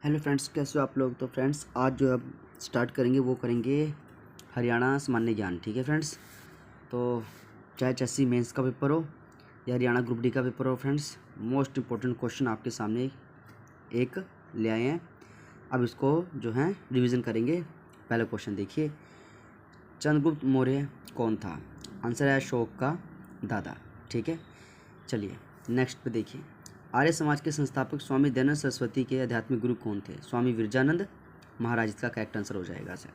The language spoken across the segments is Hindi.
हेलो फ्रेंड्स, कैसे हो आप लोग। तो फ्रेंड्स आज जो अब स्टार्ट करेंगे वो करेंगे हरियाणा सामान्य ज्ञान। ठीक है फ्रेंड्स, तो चाहे एचएससी मेंस का पेपर हो या हरियाणा ग्रुप डी का पेपर हो फ्रेंड्स, मोस्ट इम्पोर्टेंट क्वेश्चन आपके सामने एक ले आए हैं। अब इसको जो है रिवीजन करेंगे। पहला क्वेश्चन देखिए, चंद्रगुप्त मौर्य कौन था? आंसर है अशोक का दादा। ठीक है, चलिए नेक्स्ट पे देखिए, आर्य समाज के संस्थापक स्वामी दयानंद सरस्वती के आध्यात्मिक गुरु कौन थे? स्वामी विरजानंद महाराज। इसका करेक्ट आंसर हो जाएगा सर।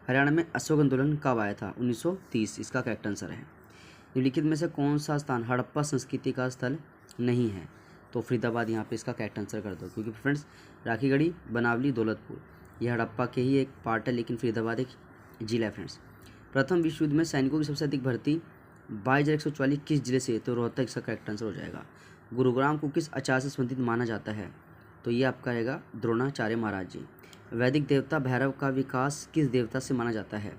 हरियाणा में अशोक आंदोलन कब आया था? 1930। इसका करेक्ट आंसर है। निम्नलिखित में से कौन सा स्थान हड़प्पा संस्कृति का स्थल नहीं है? तो फरीदाबाद यहाँ पे इसका करेक्ट आंसर कर दो, क्योंकि फ्रेंड्स राखीगढ़ी, बनावली, दौलतपुर ये हड़प्पा के ही एक पार्ट है, लेकिन फरीदाबाद एक जिला है फ्रेंड्स। प्रथम विश्व युद्ध में सैनिकों की सबसे अधिक भर्ती 22,144 किस जिले से? तो रोहतक इसका करेक्ट आंसर हो जाएगा। गुरुग्राम को किस आचार्य से संबंधित माना जाता है? तो ये आपका रहेगा द्रोणाचार्य महाराज जी। वैदिक देवता भैरव का विकास किस देवता से माना जाता है?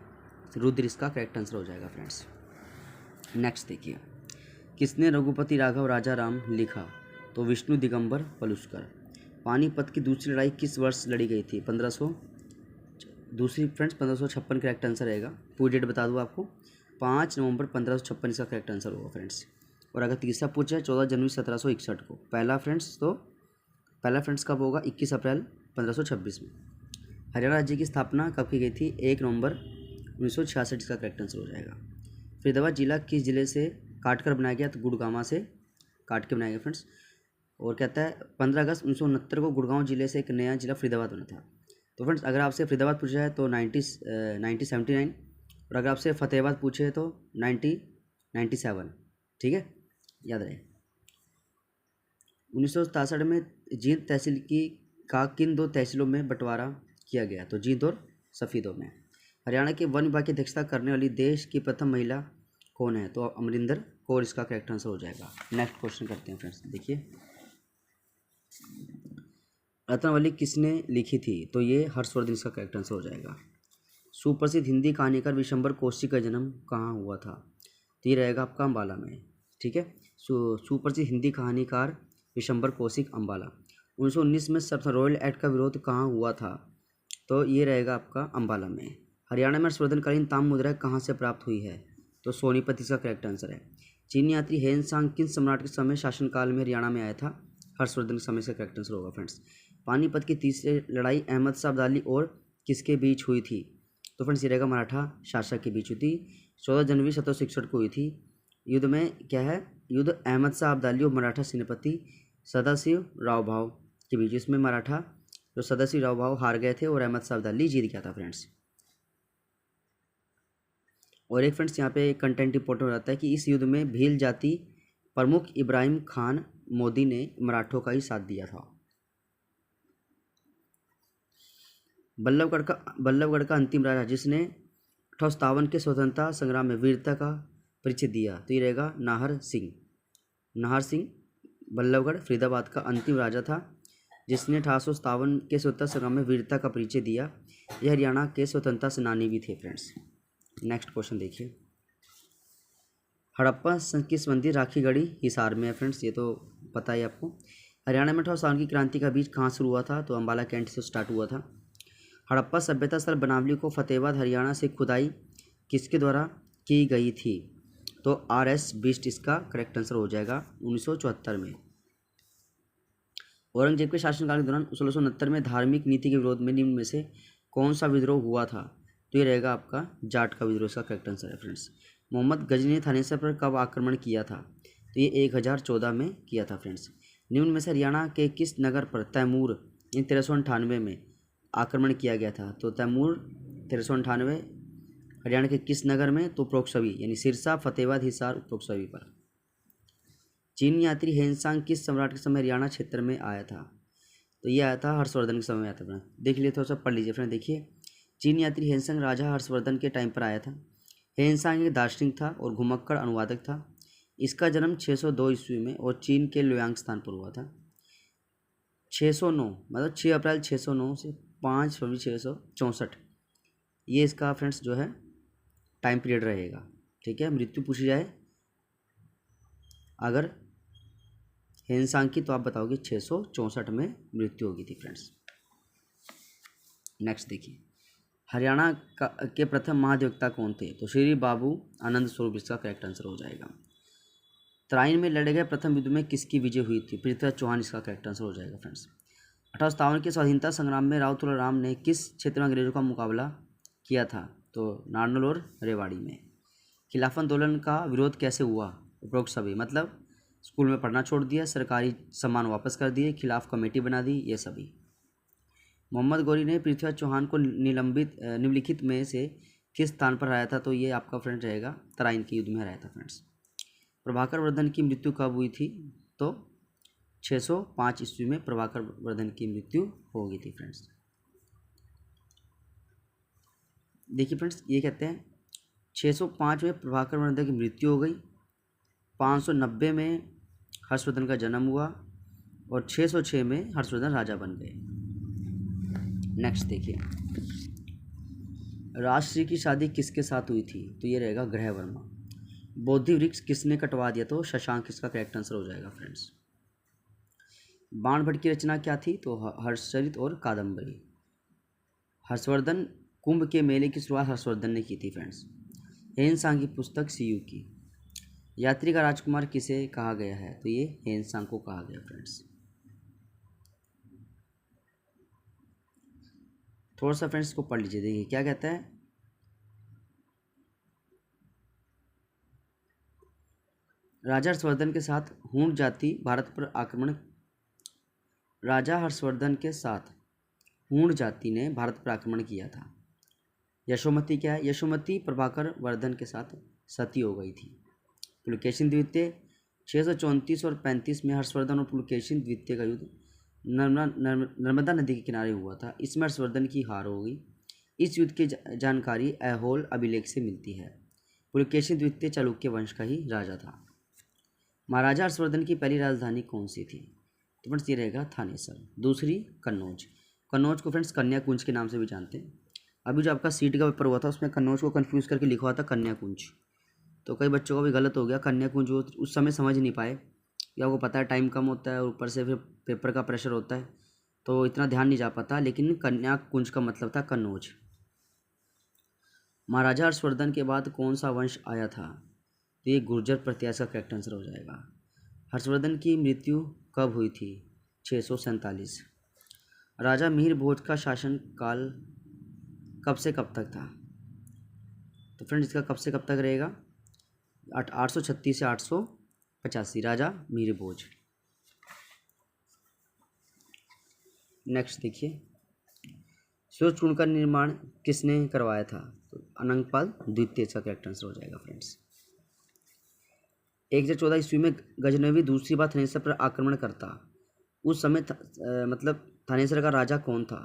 रुद्र इसका करेक्ट आंसर हो जाएगा फ्रेंड्स। नेक्स्ट देखिए, किसने रघुपति राघव राजा राम लिखा? तो विष्णु दिगंबर पलुस्कर। पानीपत की दूसरी लड़ाई किस वर्ष लड़ी गई थी? 1500 दूसरी फ्रेंड्स 1556 करेक्ट आंसर रहेगा। पूरी डेट बता दूँ आपको, 5 नवंबर 1556 इसका करेक्ट आंसर होगा फ्रेंड्स। और अगर तीसरा पूछा है 14 जनवरी 1761 को। पहला फ्रेंड्स कब होगा? 21 अप्रैल 1526 में। हरियाणा राज्य की स्थापना कब की गई थी? 1 नवंबर 1966 इसका करेक्ट आंसर हो जाएगा। फरीदाबाद जिला किस जिले से काट कर बनाया गया? तो गुड़गांव से काट के बनाया गया फ्रेंड्स। और कहता है 15 अगस्त 1969 को गुड़गांव जिले से एक नया जिला फरीदाबाद बना था। तो फ्रेंड्स अगर आपसे फरीदाबाद पूछा है तो 1979, और अगर आपसे फतेहाबाद पूछे तो 1997। ठीक है, याद रहे। 1967 में जींद तहसील का किन दो तहसीलों में बंटवारा किया गया? तो जींद और सफीदों में। हरियाणा के वन विभाग की अध्यक्षता करने वाली देश की प्रथम महिला कौन है? तो अमरिंदर कौर इसका करेक्ट आंसर हो जाएगा। नेक्स्ट क्वेश्चन करते हैं फ्रेंड्स, देखिए रत्नावली किसने लिखी थी? तो ये हर्षवर्धन इसका करेक्ट आंसर हो जाएगा। सुप्रसिद्ध हिंदी कहानीकार विशंबर कौशिक का जन्म कहाँ हुआ था? तो ये रहेगा आपका अम्बाला में। ठीक है, सुप्रसिद्ध हिंदी कहानीकार विशंबर कौशिक, अम्बाला। 1919 में सब रॉयल एक्ट का विरोध कहाँ हुआ था? तो ये रहेगा आपका अम्बाला में। हरियाणा में हर्षवर्धनकालीन ताम मुद्रा कहाँ से प्राप्त हुई है? तो सोनीपत इसका करेक्ट आंसर है। चीनी यात्री हेन सांग किन सम्राट के समय शासनकाल में हरियाणा में आया था? हर्षवर्धन के समय से करेक्ट आंसर होगा फ्रेंड्स। पानीपत की तीसरी लड़ाई अहमद शाह अब्दाली और किसके बीच हुई थी? तो फ्रेंड्स ये रहेगा मराठा शासक के बीच हुई थी। 14 जनवरी 1761 को हुई थी। युद्ध में क्या है? युद्ध अहमद शाह अब्दाली और मराठा सेनापति सदाशिव राव भाव के बीच। इसमें मराठा जो सदाशिव राव भाव हार गए थे और अहमद शाह अब्दाली जीत गया था फ्रेंड्स। और एक फ्रेंड्स यहाँ पे कंटेंट इंपॉर्टेंट हो जाता है कि इस युद्ध में भील जाति प्रमुख इब्राहिम खान मोदी ने मराठों का ही साथ दिया था। बल्लभगढ़ का अंतिम राजा जिसने 1857 के स्वतंत्रता संग्राम में वीरता का परिचय दिया, तो ये रहेगा नाहर सिंह। बल्लभगढ़ फरीदाबाद का अंतिम राजा था जिसने 1857 के स्वतंत्रता संग्राम में वीरता का परिचय दिया। यह हरियाणा के स्वतंत्रता सेनानी भी थे फ्रेंड्स। नेक्स्ट क्वेश्चन देखिए, हड़प्पा की संबंधी राखीगढ़ी हिसार में है फ्रेंड्स, ये तो पता है आपको। हरियाणा में 1857 की क्रांति का बीज कहाँ शुरू हुआ था? तो अम्बाला कैंट से स्टार्ट हुआ था। हड़प्पा सभ्यता स्थल बनावली को फतेहाबाद हरियाणा से खुदाई किसके द्वारा की गई थी? तो RS बिष्ट इसका करेक्ट आंसर हो जाएगा 1974 में। औरंगजेब के शासनकाल के दौरान 1669 में धार्मिक नीति के विरोध में निम्न में से कौन सा विद्रोह हुआ था? तो ये रहेगा आपका जाट का विद्रोह, इसका करेक्ट आंसर है फ्रेंड्स। मोहम्मद गजनी ने थानेसर पर कब आक्रमण किया था? तो ये 1014 में किया था फ्रेंड्स। निम्न में से हरियाणा के किस नगर पर तैमूर 1398 में आक्रमण किया गया था? तो तैमूर 1398 हरियाणा के किस नगर में? तो उपरोक्तछवि यानी सिरसा, फतेहाबाद, हिसार, उपरोक्तछवि पर। चीन यात्री हेनसांग किस सम्राट के समय हरियाणा क्षेत्र में आया था? तो ये आया था हर्षवर्धन के समय आया था फ्रेंड। देख लीजिए, थोड़ा सा पढ़ लीजिए फ्रेंड। देखिए, चीन यात्री हेनसांग राजा हर्षवर्धन के टाइम पर आया था। हेनसांग एक दार्शनिक था और घुमक्कड़ अनुवादक था। इसका जन्म 602 ईस्वी में और चीन के लुयांग स्थान पर हुआ था। 609 मतलब 6 अप्रैल 609 से 5 फरवरी 664 ये इसका फ्रेंड्स जो है टाइम पीरियड रहेगा। ठीक है, मृत्यु पूछी जाए अगर हेनसांग की तो आप बताओगे 664 में मृत्यु होगी थी फ्रेंड्स। नेक्स्ट देखिए, हरियाणा के प्रथम महाधिवक्ता कौन थे? तो श्री बाबू आनंद स्वरूप इसका करेक्ट आंसर हो जाएगा। तराइन में लड़े गए प्रथम युद्ध में किसकी विजय हुई थी? पृथ्वीराज चौहान इसका करेक्ट आंसर हो जाएगा फ्रेंड्स। 1857 के स्वाधीनता संग्राम में राव तुलाराम ने किस क्षेत्र में अंग्रेजों का मुकाबला किया था? तो नारनौल और रेवाड़ी में। खिलाफत आंदोलन का विरोध कैसे हुआ? उपरोक्त सभी, मतलब स्कूल में पढ़ना छोड़ दिया, सरकारी सामान वापस कर दिए, खिलाफ कमेटी बना दी, ये सभी। मोहम्मद गौरी ने पृथ्वीराज चौहान को निम्नलिखित में से किस स्थान पर हराया था? तो ये आपका फ्रेंड रहेगा तराइन के युद्ध में हराया था फ्रेंड्स। प्रभाकर वर्धन की मृत्यु कब हुई थी? तो 605 ईस्वी में प्रभाकर वर्धन की मृत्यु हो गई थी फ्रेंड्स। देखिए फ्रेंड्स, ये कहते हैं 605 में प्रभाकर वर्धन की मृत्यु हो गई, 590 में हर्षवर्धन का जन्म हुआ और 606 में हर्षवर्धन राजा बन गए। नेक्स्ट देखिए, राजश्री की शादी किसके साथ हुई थी? तो ये रहेगा ग्रहवर्मा। बोधि वृक्ष किसने कटवा दिया? तो शशांक इसका करेक्ट आंसर हो जाएगा फ्रेंड्स। बाण भट्ट की रचना क्या थी? तो हर्षचरित और कादम्बरी। हर्षवर्धन कुंभ के मेले की शुरुआत हर्षवर्धन ने की थी फ्रेंड्स। हेनसांग की पुस्तक सीयू की। यात्री का राजकुमार किसे कहा गया है? तो ये हेनसांग को कहा गया फ्रेंड्स। थोड़ा सा फ्रेंड्स को पढ़ लीजिए, देखिए क्या कहता है। राजा हर्षवर्धन के साथ हूण जाति भारत पर आक्रमण। राजा हर्षवर्धन के साथ हूण जाति ने भारत पर आक्रमण किया था। यशोमती क्या है? यशोमती प्रभाकर वर्धन के साथ सती हो गई थी। पुलकेशिन द्वितीय 634 और 35 में हर्षवर्धन और पुलकेशिन द्वितीय का युद्ध नर्मदा नदी के किनारे हुआ था। इसमें हर्षवर्धन की हार हो गई। इस युद्ध की जानकारी ऐहोल अभिलेख से मिलती है। पुलकेशिन द्वितीय चालुक्य वंश का ही राजा था। महाराजा हर्षवर्धन की पहली राजधानी कौन सी थी? तो फ्रेंड्स ये रहेगा थानेसर। दूसरी कन्नौज। कन्नौज को फ्रेंड्स कन्याकुंज के नाम से भी जानते हैं। अभी जो आपका सीट का पेपर हुआ था उसमें कन्नौज को कंफ्यूज करके लिखा हुआ था कन्याकुंज, तो कई बच्चों का भी गलत हो गया। कन्याकुंज वो उस समय समझ नहीं पाए, या आपको पता है टाइम कम होता है और ऊपर से फिर पेपर का प्रेशर होता है, तो इतना ध्यान नहीं जा पाता। लेकिन कन्याकुंज का मतलब था कन्नौज। महाराजा हर्षवर्धन के बाद कौन सा वंश आया था? तो ये गुर्जर प्रत्याश का करेक्ट आंसर हो जाएगा। हर्षवर्धन की मृत्यु कब हुई थी? 647। राजा मिहिर भोज का शासन काल कब से कब तक था? तो फ्रेंड्स इसका कब से कब तक रहेगा? 836 से 885, राजा मिहिर भोज। नेक्स्ट देखिए, सूर्यकुंड का निर्माण किसने करवाया था? तो अनंगपाल द्वितीय का करेक्ट आंसर हो जाएगा फ्रेंड्स। 1014 ईस्वी में गजनवी दूसरी बार थानेसर पर आक्रमण करता। उस समय मतलब थानेसर का राजा कौन था?